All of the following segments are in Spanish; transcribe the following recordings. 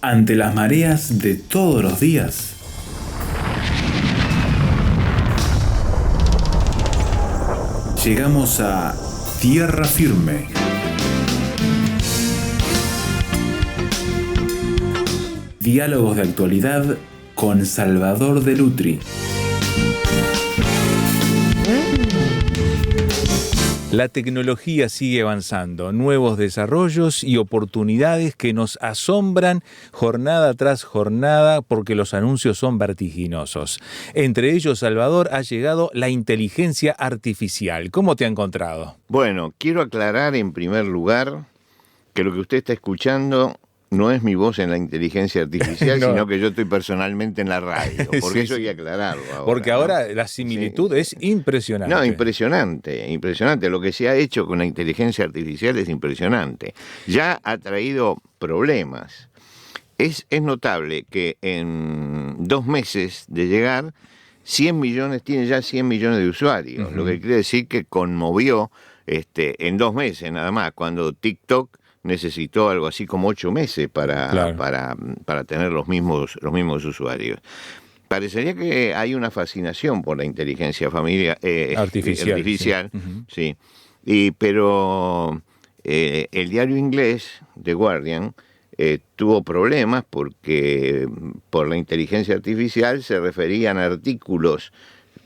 Ante las mareas de todos los días, llegamos a tierra firme. Diálogos de actualidad con Salvador de Lutri. La tecnología sigue avanzando, nuevos desarrollos y oportunidades que nos asombran jornada tras jornada porque los anuncios son vertiginosos. Entre ellos, Salvador, ha llegado la inteligencia artificial. ¿Cómo te ha encontrado? Bueno, quiero aclarar en primer lugar que lo que usted está escuchando no es mi voz en la inteligencia artificial, no, sino que yo estoy personalmente en la radio. Porque eso hay que aclararlo ahora. Porque ahora la similitud es impresionante. No, impresionante. Lo que se ha hecho con la inteligencia artificial es impresionante. Ya ha traído problemas. Es notable que en 2 meses de llegar, tiene ya 100 millones de usuarios. Lo que quiere decir que conmovió en 2 meses nada más, cuando TikTok necesitó algo así como 8 meses para tener los mismos usuarios. Parecería que hay una fascinación por la inteligencia artificial, sí. Pero el diario inglés, The Guardian, tuvo problemas porque por la inteligencia artificial se referían a artículos,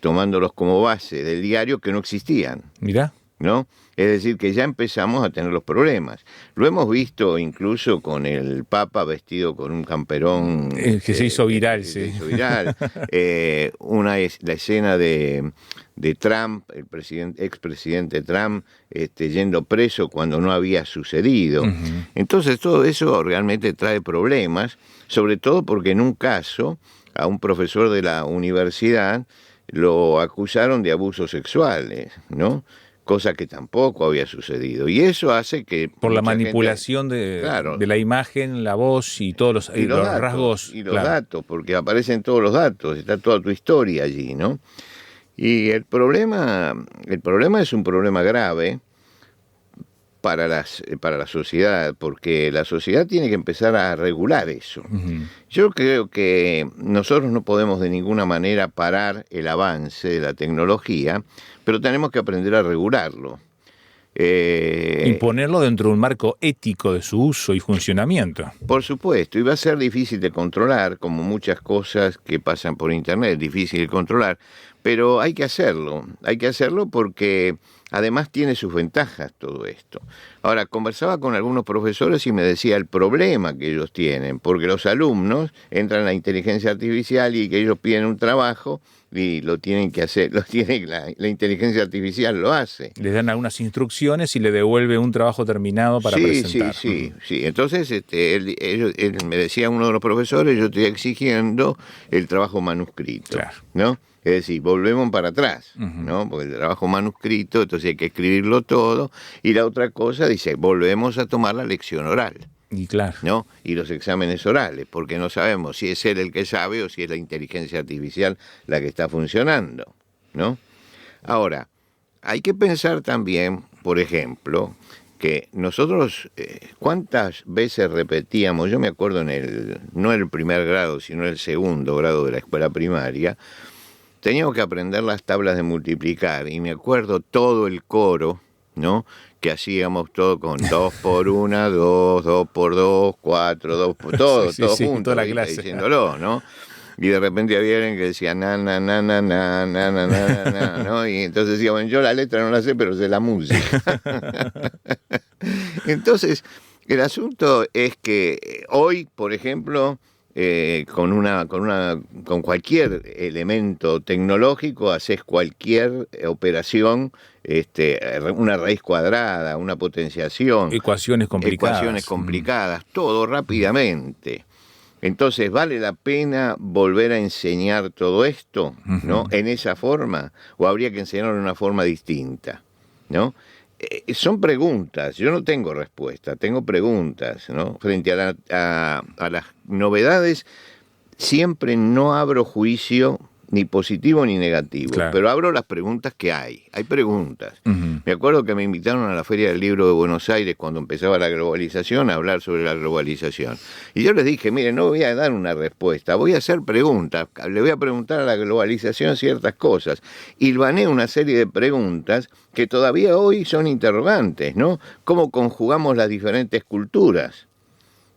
tomándolos como base del diario, que no existían. Mirá. ¿No? Es decir, que ya empezamos a tener los problemas. Lo hemos visto incluso con el Papa vestido con un camperón. Que se hizo viral, sí. Se hizo viral. La escena de Trump, expresidente Trump, yendo preso cuando no había sucedido. Entonces todo eso realmente trae problemas, sobre todo porque en un caso a un profesor de la universidad lo acusaron de abusos sexuales, ¿no? Cosa que tampoco había sucedido. Y eso hace que... Por la manipulación de la imagen, la voz y todos los rasgos. Y los datos, porque aparecen todos los datos, está toda tu historia allí, ¿no? Y el problema es un problema grave para la sociedad, porque la sociedad tiene que empezar a regular eso. Yo creo que nosotros no podemos de ninguna manera parar el avance de la tecnología, pero tenemos que aprender a regularlo. Imponerlo dentro de un marco ético de su uso y funcionamiento. Por supuesto, y va a ser difícil de controlar, como muchas cosas que pasan por Internet, difícil de controlar, pero hay que hacerlo porque además tiene sus ventajas todo esto. Ahora, conversaba con algunos profesores y me decía el problema que ellos tienen, porque los alumnos entran en la inteligencia artificial y que ellos piden un trabajo y lo tienen que hacer, la inteligencia artificial lo hace. Les dan algunas instrucciones y le devuelve un trabajo terminado para presentar. Sí. Entonces, él me decía, uno de los profesores, yo estoy exigiendo el trabajo manuscrito, ¿no? Es decir, volvemos para atrás, ¿no? Porque el trabajo manuscrito, entonces hay que escribirlo todo. Y la otra cosa dice, volvemos a tomar la lección oral. Y claro. ¿No? Y los exámenes orales, porque no sabemos si es él el que sabe o si es la inteligencia artificial la que está funcionando, ¿no? Ahora, hay que pensar también, por ejemplo, que nosotros, ¿cuántas veces repetíamos? Yo me acuerdo no en el primer grado, sino en el segundo grado de la escuela primaria, teníamos que aprender las tablas de multiplicar, y me acuerdo todo el coro, ¿no? Que hacíamos todo con 2 por 1, 2, 2 por 2, 4, 2 por todo junto, toda la clase, diciéndolo, ¿no? Y de repente había alguien que decía na, ¿no? Y entonces decía, bueno, yo la letra no la sé, pero sé la música. Entonces, el asunto es que hoy, por ejemplo, con cualquier elemento tecnológico haces cualquier operación, una raíz cuadrada, una potenciación, ecuaciones complicadas, todo rápidamente. Entonces, ¿vale la pena volver a enseñar todo esto, ¿no? En esa forma, o habría que enseñarlo de una forma distinta, ¿no? Son preguntas, yo no tengo respuesta, tengo preguntas, ¿no? Frente a las novedades, siempre no abro juicio ni positivo ni negativo, Claro. pero abro las preguntas que hay. Hay preguntas. Ujú. Me acuerdo que me invitaron a la Feria del Libro de Buenos Aires cuando empezaba la globalización a hablar sobre la globalización. Y yo les dije, mire, no voy a dar una respuesta, voy a hacer preguntas. Le voy a preguntar a la globalización ciertas cosas. Hilvané una serie de preguntas que todavía hoy son interrogantes, ¿no? ¿Cómo conjugamos las diferentes culturas?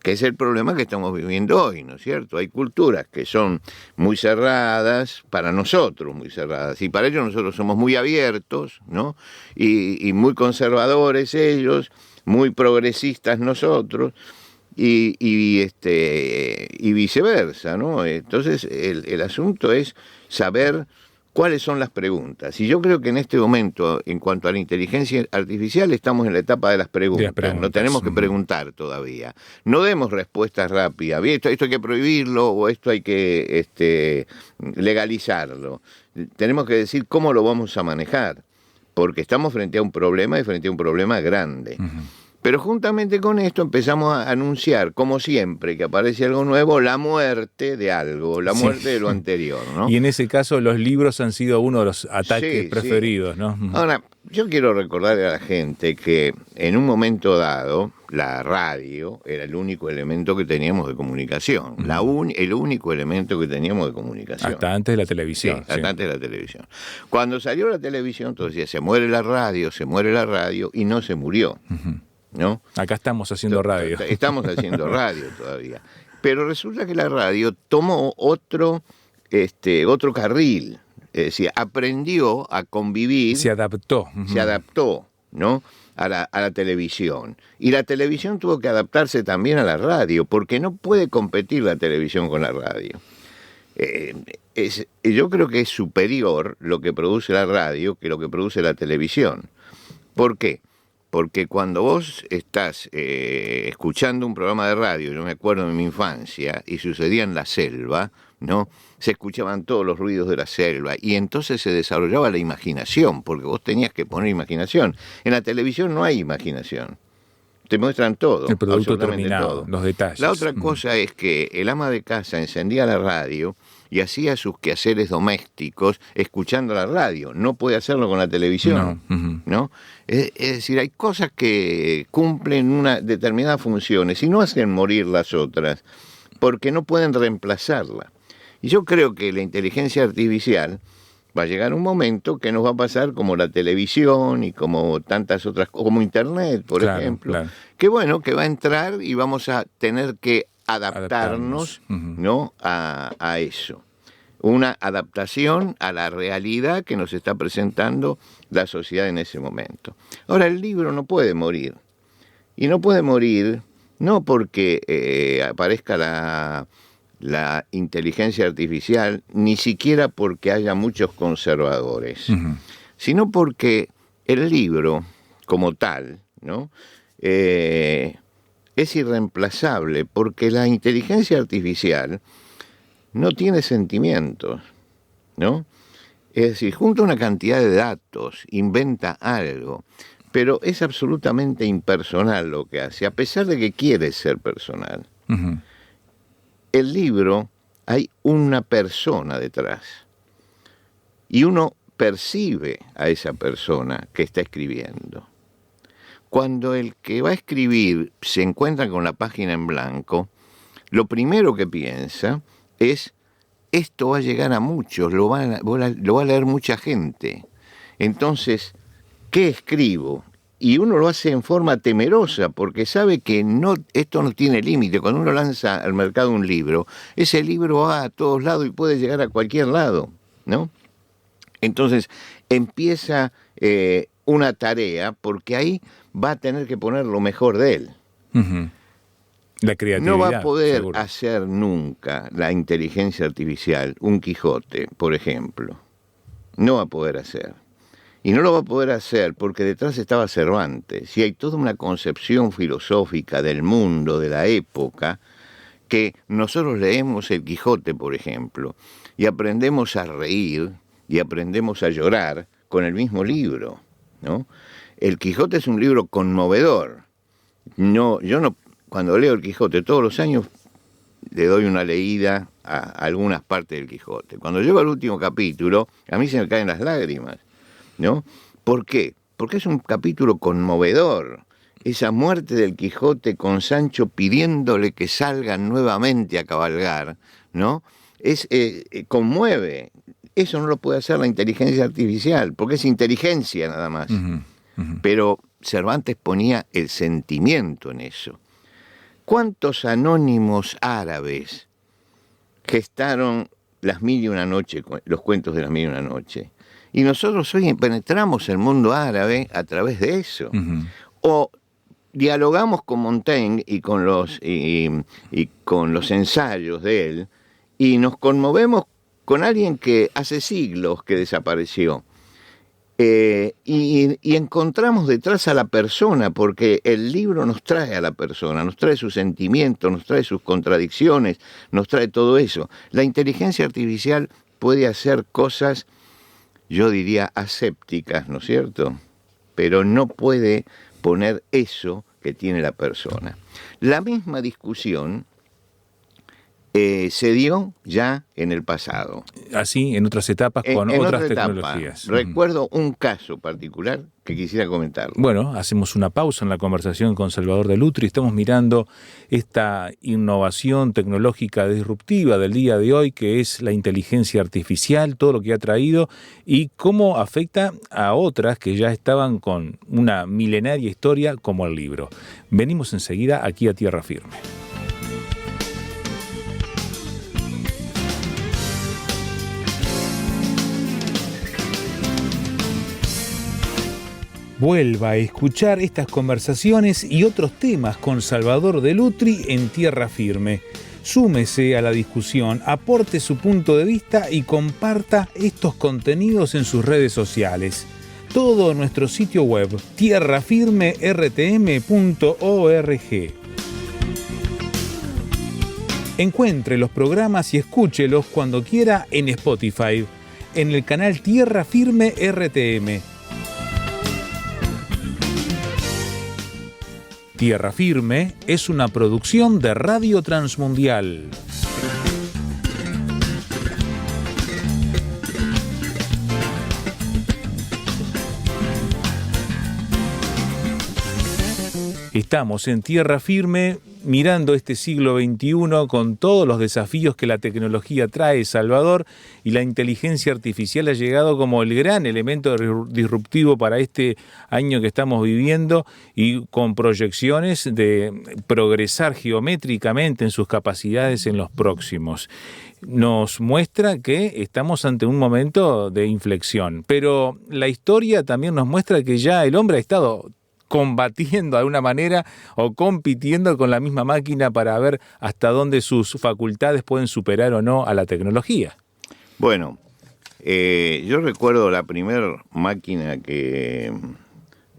Que es el problema que estamos viviendo hoy, ¿no es cierto? Hay culturas que son muy cerradas, para nosotros muy cerradas, y para ellos nosotros somos muy abiertos, ¿no? Y muy conservadores ellos, muy progresistas nosotros, y viceversa, ¿no? Entonces el asunto es saber cuáles son las preguntas. Y yo creo que en este momento, en cuanto a la inteligencia artificial, estamos en la etapa de las preguntas. No tenemos que preguntar todavía. No demos respuestas rápidas. Bien, esto hay que prohibirlo o esto hay que legalizarlo. Tenemos que decir cómo lo vamos a manejar, porque estamos frente a un problema y frente a un problema grande. Pero juntamente con esto empezamos a anunciar, como siempre que aparece algo nuevo, la muerte de algo, la muerte de lo anterior, ¿no? Y en ese caso los libros han sido uno de los ataques preferidos, ¿no? Ahora, yo quiero recordarle a la gente que en un momento dado la radio era el único elemento que teníamos de comunicación, el único elemento que teníamos de comunicación. Hasta antes de la televisión. Sí, hasta antes de la televisión. Cuando salió la televisión, entonces decía, se muere la radio, y no se murió. ¿No? Acá estamos haciendo radio. Estamos haciendo radio todavía. Pero resulta que la radio tomó otro carril. Es decir, aprendió a convivir. Se adaptó. Se adaptó, ¿no? A la televisión. Y la televisión tuvo que adaptarse también a la radio, porque no puede competir la televisión con la radio. Yo creo que es superior lo que produce la radio que lo que produce la televisión. ¿Por qué? Porque cuando vos estás escuchando un programa de radio, yo me acuerdo de mi infancia, y sucedía en la selva, ¿no? Se escuchaban todos los ruidos de la selva, y entonces se desarrollaba la imaginación, porque vos tenías que poner imaginación. En la televisión no hay imaginación. Te muestran todo, el producto absolutamente terminado, todo. los detalles. La otra cosa es que el ama de casa encendía la radio y hacía sus quehaceres domésticos escuchando la radio. No puede hacerlo con la televisión, ¿no? Es decir, hay cosas que cumplen una determinadas funciones y no hacen morir las otras, porque no pueden reemplazarla. Y yo creo que la inteligencia artificial va a llegar un momento que nos va a pasar como la televisión y como tantas otras cosas, como Internet, por ejemplo, que bueno, que va a entrar y vamos a tener que adaptarnos. ¿No? a eso. Una adaptación a la realidad que nos está presentando la sociedad en ese momento. Ahora, el libro no puede morir. Y no puede morir no porque aparezca la inteligencia artificial, ni siquiera porque haya muchos conservadores, sino porque el libro, como tal, ¿no? Es irreemplazable, porque la inteligencia artificial no tiene sentimientos, ¿no? Es decir, junta una cantidad de datos, inventa algo, pero es absolutamente impersonal lo que hace, a pesar de que quiere ser personal. El libro, hay una persona detrás, y uno percibe a esa persona que está escribiendo. Cuando el que va a escribir se encuentra con la página en blanco, lo primero que piensa es, esto va a llegar a muchos, lo va a leer mucha gente. Entonces, ¿qué escribo? Y uno lo hace en forma temerosa, porque sabe que esto no tiene límite. Cuando uno lanza al mercado un libro, ese libro va a todos lados y puede llegar a cualquier lado, ¿no? Entonces, empieza una tarea, porque ahí va a tener que poner lo mejor de él. La creatividad. No va a poder seguro. hacer nunca la inteligencia artificial un Quijote, por ejemplo. No va a poder hacer. Y no lo va a poder hacer porque detrás estaba Cervantes. Y hay toda una concepción filosófica del mundo, de la época, que nosotros leemos el Quijote, por ejemplo, y aprendemos a reír y aprendemos a llorar con el mismo libro, ¿no? El Quijote es un libro conmovedor. Yo no, cuando leo el Quijote todos los años le doy una leída algunas partes del Quijote. Cuando llego al último capítulo, a mí se me caen las lágrimas, ¿no? ¿Por qué? Porque es un capítulo conmovedor. Esa muerte del Quijote con Sancho pidiéndole que salgan nuevamente a cabalgar, ¿no? Conmueve. Eso no lo puede hacer la inteligencia artificial, porque es inteligencia nada más. Pero Cervantes ponía el sentimiento en eso. ¿Cuántos anónimos árabes gestaron las mil y una noche, los cuentos de las mil y una noche? Y nosotros hoy penetramos el mundo árabe a través de eso. O dialogamos con Montaigne y con los ensayos de él, y nos conmovemos con alguien que hace siglos que desapareció. Y encontramos detrás a la persona, porque el libro nos trae a la persona, nos trae sus sentimientos, nos trae sus contradicciones, nos trae todo eso. La inteligencia artificial puede hacer cosas, yo diría, asépticas, ¿no es cierto? Pero no puede poner eso que tiene la persona. La misma discusión se dio ya en el pasado. Así, en otras etapas, con otras tecnologías. Recuerdo un caso particular que quisiera comentar. Bueno, hacemos una pausa en la conversación con Salvador de Lutri. Estamos mirando esta innovación tecnológica disruptiva del día de hoy, que es la inteligencia artificial, todo lo que ha traído y cómo afecta a otras que ya estaban con una milenaria historia como el libro. Venimos enseguida aquí a Tierra Firme. Vuelva a escuchar estas conversaciones y otros temas con Salvador de Lutri en Tierra Firme. Súmese a la discusión, aporte su punto de vista y comparta estos contenidos en sus redes sociales. Todo en nuestro sitio web tierrafirmertm.org. Encuentre los programas y escúchelos cuando quiera en Spotify, en el canal Tierra Firme RTM. Tierra Firme es una producción de Radio Transmundial. Estamos en Tierra Firme mirando este siglo XXI con todos los desafíos que la tecnología trae, Salvador, y la inteligencia artificial ha llegado como el gran elemento disruptivo para este año que estamos viviendo y con proyecciones de progresar geométricamente en sus capacidades en los próximos. Nos muestra que estamos ante un momento de inflexión, pero la historia también nos muestra que ya el hombre ha estado combatiendo de alguna manera o compitiendo con la misma máquina para ver hasta dónde sus facultades pueden superar o no a la tecnología. Bueno, yo recuerdo la primera máquina que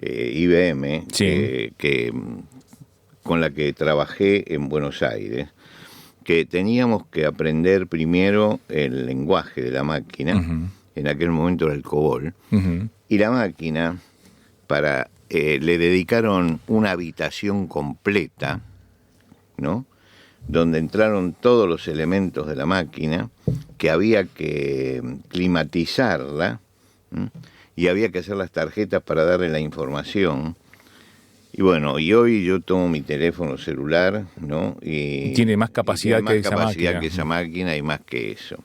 IBM, Sí. Con la que trabajé en Buenos Aires, que teníamos que aprender primero el lenguaje de la máquina, en aquel momento era el COBOL, y la máquina le dedicaron una habitación completa, ¿no? Donde entraron todos los elementos de la máquina, que había que climatizarla, y había que hacer las tarjetas para darle la información. Y bueno, y hoy yo tomo mi teléfono celular, ¿no? Y tiene más capacidad que esa máquina y más que eso.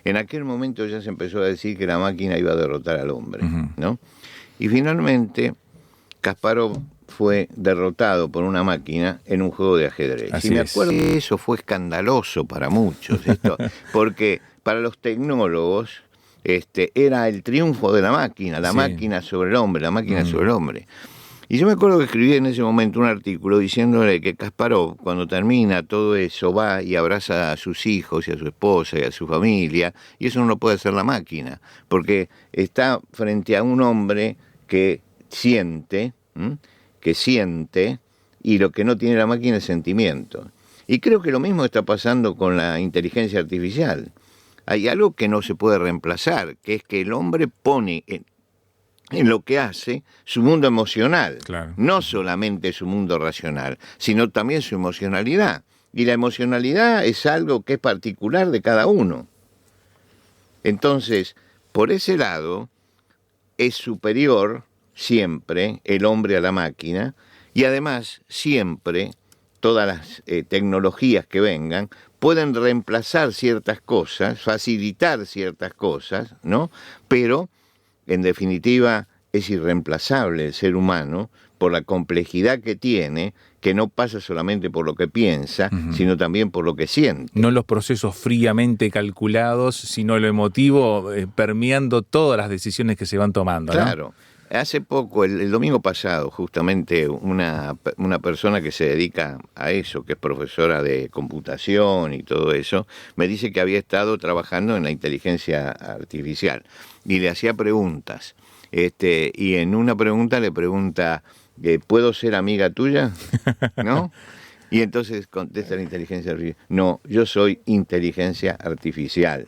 En aquel momento ya se empezó a decir que la máquina iba a derrotar al hombre, ¿no? Y finalmente Kasparov fue derrotado por una máquina en un juego de ajedrez. Así y me es. acuerdo que eso fue escandaloso para muchos, porque para los tecnólogos era el triunfo de la máquina sobre el hombre, la máquina sobre el hombre. Y yo me acuerdo que escribí en ese momento un artículo diciéndole que Kasparov, cuando termina todo eso, va y abraza a sus hijos y a su esposa y a su familia, y eso no lo puede hacer la máquina, porque está frente a un hombre que siente, y lo que no tiene la máquina es sentimiento. Y creo que lo mismo está pasando con la inteligencia artificial. Hay algo que no se puede reemplazar, que es que el hombre pone en lo que hace su mundo emocional, Claro. no solamente su mundo racional, sino también su emocionalidad. Y la emocionalidad es algo que es particular de cada uno. Entonces, por ese lado, es superior siempre el hombre a la máquina, y además siempre todas las tecnologías que vengan pueden reemplazar ciertas cosas, facilitar ciertas cosas, ¿no? Pero, en definitiva, es irreemplazable el ser humano por la complejidad que tiene, que no pasa solamente por lo que piensa, sino también por lo que siente. No los procesos fríamente calculados, sino lo emotivo permeando todas las decisiones que se van tomando, ¿no? Claro. Hace poco, el domingo pasado, justamente una persona que se dedica a eso, que es profesora de computación y todo eso, me dice que había estado trabajando en la inteligencia artificial y le hacía preguntas. Y en una pregunta le pregunta, ¿puedo ser amiga tuya? ¿No? Y entonces contesta la inteligencia artificial, no, yo soy inteligencia artificial,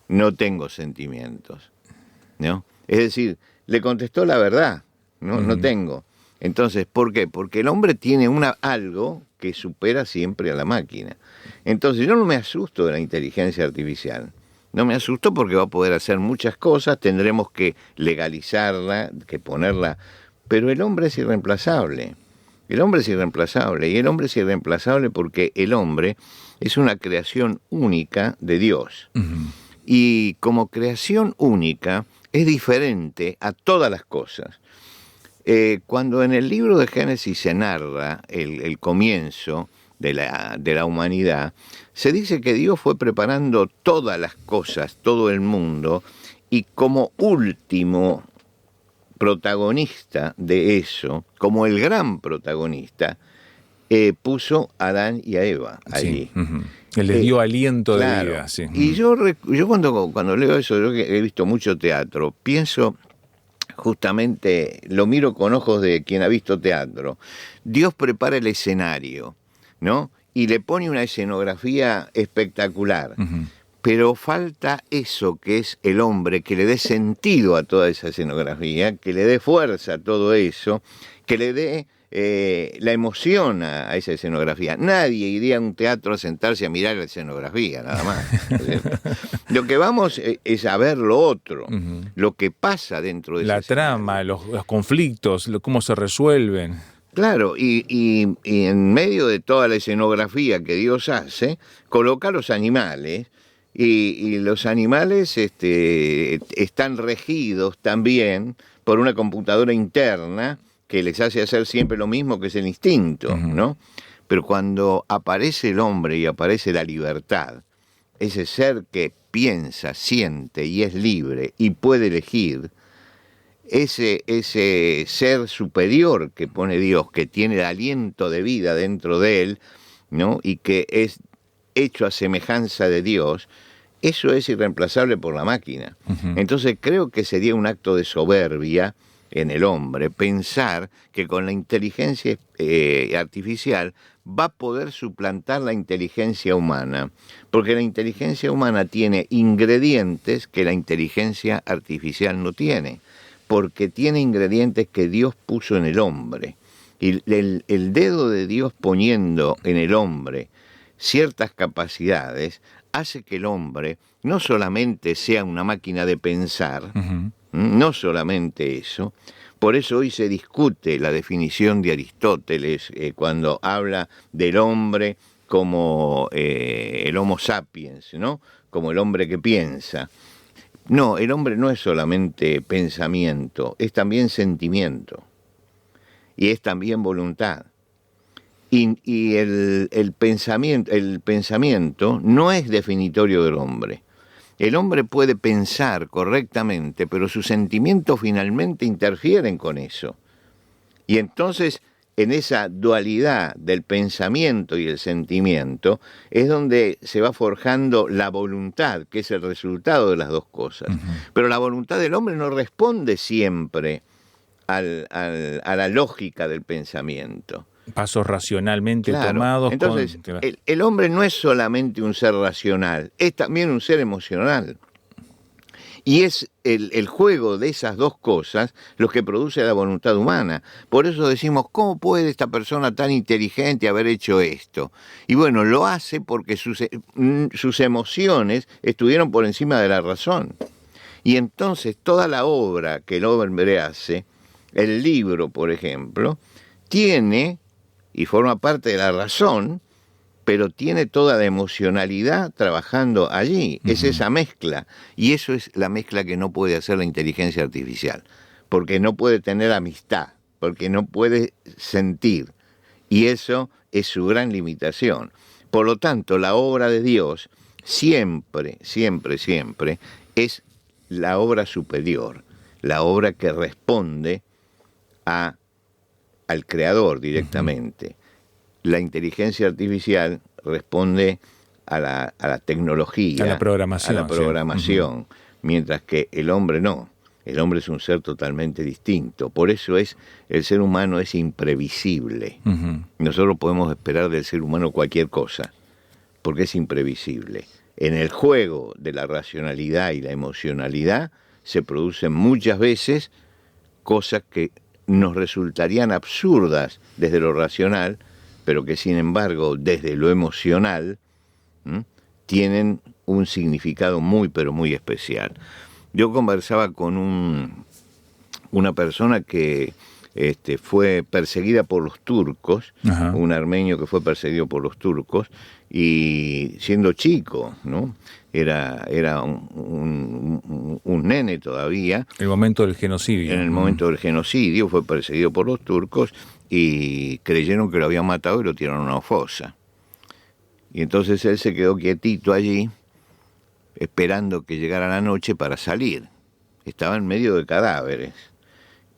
no tengo sentimientos, ¿no? Es decir, le contestó la verdad, no tengo. Entonces, ¿por qué? Porque el hombre tiene algo que supera siempre a la máquina. Entonces, yo no me asusto de la inteligencia artificial. No me asusto porque va a poder hacer muchas cosas, tendremos que legalizarla, que ponerla, pero el hombre es irreemplazable. El hombre es irreemplazable, y el hombre es irreemplazable porque el hombre es una creación única de Dios. Y como creación única es diferente a todas las cosas. Cuando en el libro de Génesis se narra el comienzo de la humanidad, se dice que Dios fue preparando todas las cosas, todo el mundo, y como último protagonista de eso, como el gran protagonista, puso a Adán y a Eva allí. Sí, Él les dio aliento claro, de vida. Sí. Y yo cuando leo eso, yo que he visto mucho teatro, pienso justamente, lo miro con ojos de quien ha visto teatro. Dios prepara el escenario, ¿no? Y le pone una escenografía espectacular. Pero falta eso que es el hombre, que le dé sentido a toda esa escenografía, que le dé fuerza a todo eso, que le dé la emoción a esa escenografía. Nadie iría a un teatro a sentarse a mirar la escenografía, nada más. Lo que vamos es a ver lo otro, lo que pasa dentro de la trama, los conflictos, cómo se resuelven. Claro, y en medio de toda la escenografía que Dios hace, coloca los animales. Y los animales están regidos también por una computadora interna que les hace hacer siempre lo mismo, que es el instinto, ¿no? Pero cuando aparece el hombre y aparece la libertad, ese ser que piensa, siente y es libre y puede elegir, ese ser superior que pone Dios, que tiene el aliento de vida dentro de él, ¿no? Y que es hecho a semejanza de Dios, eso es irreemplazable por la máquina. Entonces creo que sería un acto de soberbia en el hombre pensar que con la inteligencia artificial va a poder suplantar la inteligencia humana, porque la inteligencia humana tiene ingredientes que la inteligencia artificial no tiene, porque tiene ingredientes que Dios puso en el hombre. Y el dedo de Dios poniendo en el hombre ciertas capacidades hace que el hombre no solamente sea una máquina de pensar, no solamente eso. Por eso hoy se discute la definición de Aristóteles cuando habla del hombre como el Homo sapiens, ¿no? Como el hombre que piensa. No, el hombre no es solamente pensamiento, es también sentimiento y es también voluntad. Y el pensamiento no es definitorio del hombre. El hombre puede pensar correctamente, pero sus sentimientos finalmente interfieren con eso. Y entonces, en esa dualidad del pensamiento y el sentimiento, es donde se va forjando la voluntad, que es el resultado de las dos cosas. Pero la voluntad del hombre no responde siempre a la lógica del pensamiento. Pasos racionalmente claro. tomados. Entonces, el hombre no es solamente un ser racional, es también un ser emocional. Y es el juego de esas dos cosas lo que produce la voluntad humana. Por eso decimos, ¿cómo puede esta persona tan inteligente haber hecho esto? Y bueno, lo hace porque sus emociones estuvieron por encima de la razón. Y entonces toda la obra que el hombre hace, el libro, por ejemplo, tiene y forma parte de la razón, pero tiene toda la emocionalidad trabajando allí. Es esa mezcla. Y eso es la mezcla que no puede hacer la inteligencia artificial. Porque no puede tener amistad, porque no puede sentir. Y eso es su gran limitación. Por lo tanto, la obra de Dios siempre, siempre, siempre es la obra superior, la obra que responde al creador directamente. La inteligencia artificial responde a la tecnología, a la programación, sí. Mientras que el hombre no. El hombre es un ser totalmente distinto. Por eso el ser humano es imprevisible. Nosotros podemos esperar del ser humano cualquier cosa, porque es imprevisible. En el juego de la racionalidad y la emocionalidad se producen muchas veces cosas que nos resultarían absurdas desde lo racional, pero que sin embargo desde lo emocional tienen un significado muy pero muy especial. Yo conversaba con una persona que fue perseguida por los turcos, un armenio que fue perseguido por los turcos, y siendo chico, ¿no? Era un nene todavía. El momento del genocidio. En el momento del genocidio fue perseguido por los turcos y creyeron que lo habían matado y lo tiraron a una fosa. Y entonces él se quedó quietito allí, esperando que llegara la noche para salir. Estaba en medio de cadáveres.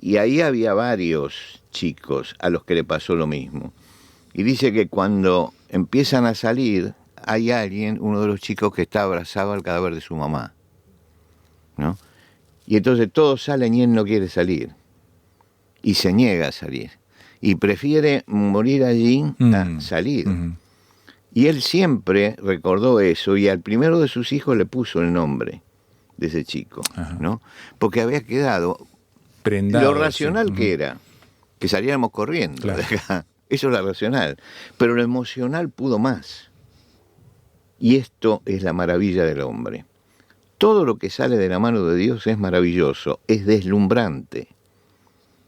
Y ahí había varios chicos a los que le pasó lo mismo. Y dice que cuando empiezan a salir, hay alguien, uno de los chicos, que está abrazado al cadáver de su mamá, ¿no? Y entonces todos salen y él no quiere salir. Y se niega a salir. Y prefiere morir allí a salir. Y él siempre recordó eso, y al primero de sus hijos le puso el nombre de ese chico, ¿no? Porque había quedado prendado. Lo racional que era, que saliéramos corriendo, claro, de acá. Eso es lo racional. Pero lo emocional pudo más. Y esto es la maravilla del hombre. Todo lo que sale de la mano de Dios es maravilloso, es deslumbrante.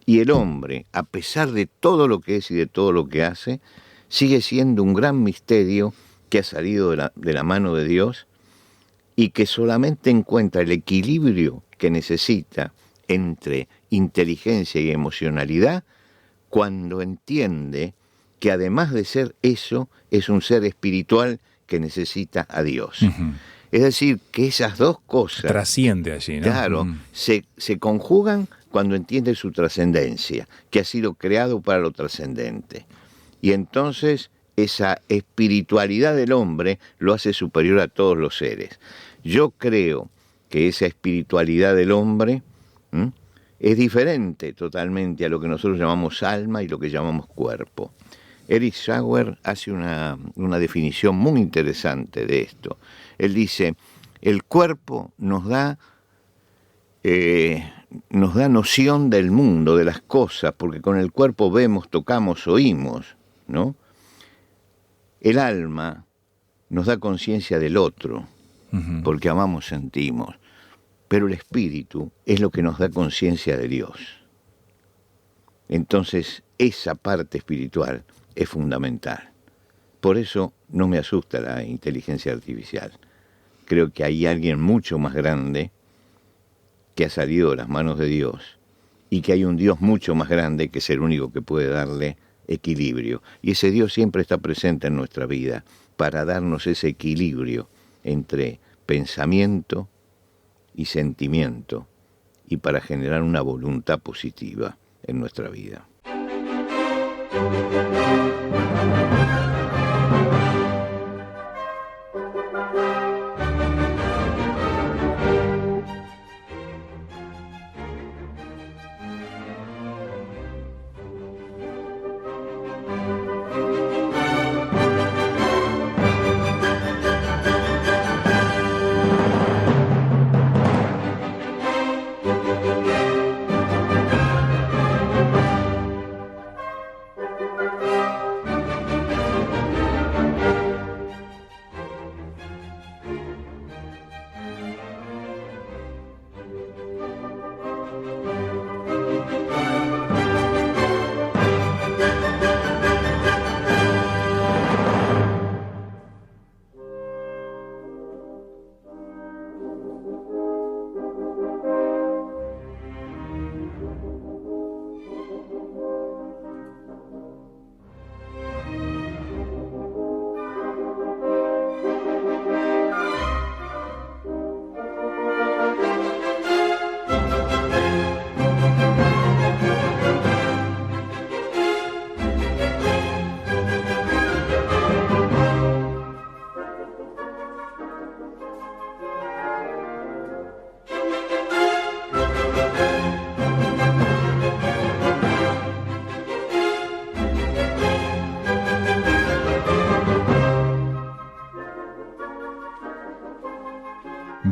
Y el hombre, a pesar de todo lo que es y de todo lo que hace, sigue siendo un gran misterio que ha salido de la mano de Dios y que solamente encuentra el equilibrio que necesita entre inteligencia y emocionalidad cuando entiende que además de ser eso, es un ser espiritual que necesita a Dios. Es decir, que esas dos cosas trasciende allí, ¿no? Claro, se conjugan cuando entiende su trascendencia, que ha sido creado para lo trascendente. Y entonces esa espiritualidad del hombre lo hace superior a todos los seres. Yo creo que esa espiritualidad del hombre es diferente totalmente a lo que nosotros llamamos alma y lo que llamamos cuerpo. Erich Sauer hace una definición muy interesante de esto. Él dice, el cuerpo nos da noción del mundo, de las cosas, porque con el cuerpo vemos, tocamos, oímos, ¿no? El alma nos da conciencia del otro, porque amamos, sentimos. Pero el espíritu es lo que nos da conciencia de Dios. Entonces, esa parte espiritual es fundamental. Por eso no me asusta la inteligencia artificial. Creo que hay alguien mucho más grande que ha salido de las manos de Dios y que hay un Dios mucho más grande que es el único que puede darle equilibrio. Y ese Dios siempre está presente en nuestra vida para darnos ese equilibrio entre pensamiento y sentimiento y para generar una voluntad positiva en nuestra vida.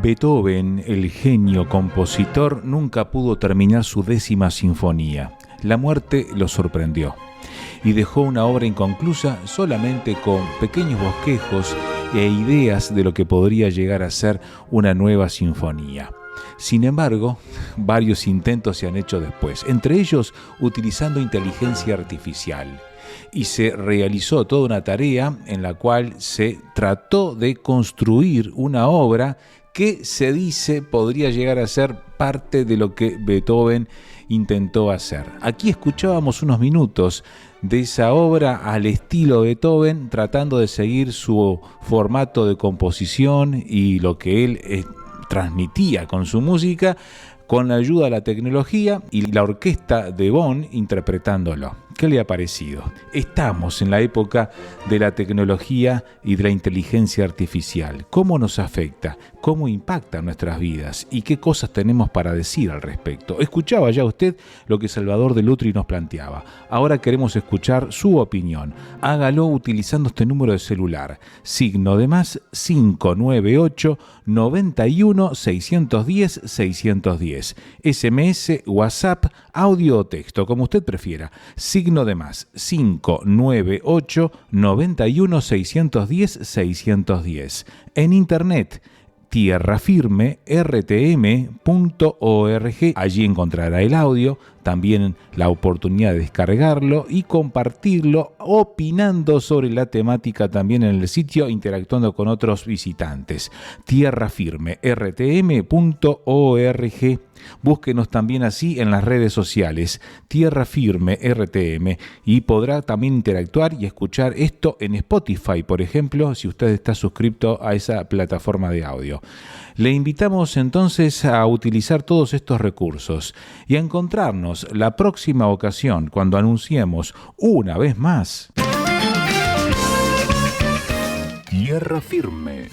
Beethoven, el genio compositor, nunca pudo terminar su 10ª sinfonía. La muerte lo sorprendió y dejó una obra inconclusa solamente con pequeños bosquejos e ideas de lo que podría llegar a ser una nueva sinfonía. Sin embargo, varios intentos se han hecho después, entre ellos utilizando inteligencia artificial. Y se realizó toda una tarea en la cual se trató de construir una obra que se dice podría llegar a ser parte de lo que Beethoven intentó hacer. Aquí escuchábamos unos minutos de esa obra al estilo Beethoven, tratando de seguir su formato de composición y lo que él transmitía con su música, con la ayuda de la tecnología y la orquesta de Bonn interpretándolo. ¿Qué le ha parecido? Estamos en la época de la tecnología y de la inteligencia artificial. ¿Cómo nos afecta? ¿Cómo impacta nuestras vidas? ¿Y qué cosas tenemos para decir al respecto? Escuchaba ya usted lo que Salvador de Lutri nos planteaba. Ahora queremos escuchar su opinión. Hágalo utilizando este número de celular. Signo de más 598 91 610 610. SMS, WhatsApp, audio o texto, como usted prefiera. Signo de más 598 91 610 610. En internet tierrafirmertm.org. Allí encontrará el audio, también la oportunidad de descargarlo y compartirlo, opinando sobre la temática también en el sitio, interactuando con otros visitantes. tierrafirmertm.org. Búsquenos también así en las redes sociales, Tierra Firme RTM, y podrá también interactuar y escuchar esto en Spotify, por ejemplo, si usted está suscrito a esa plataforma de audio. Le invitamos entonces a utilizar todos estos recursos y a encontrarnos la próxima ocasión cuando anunciemos una vez más Tierra Firme.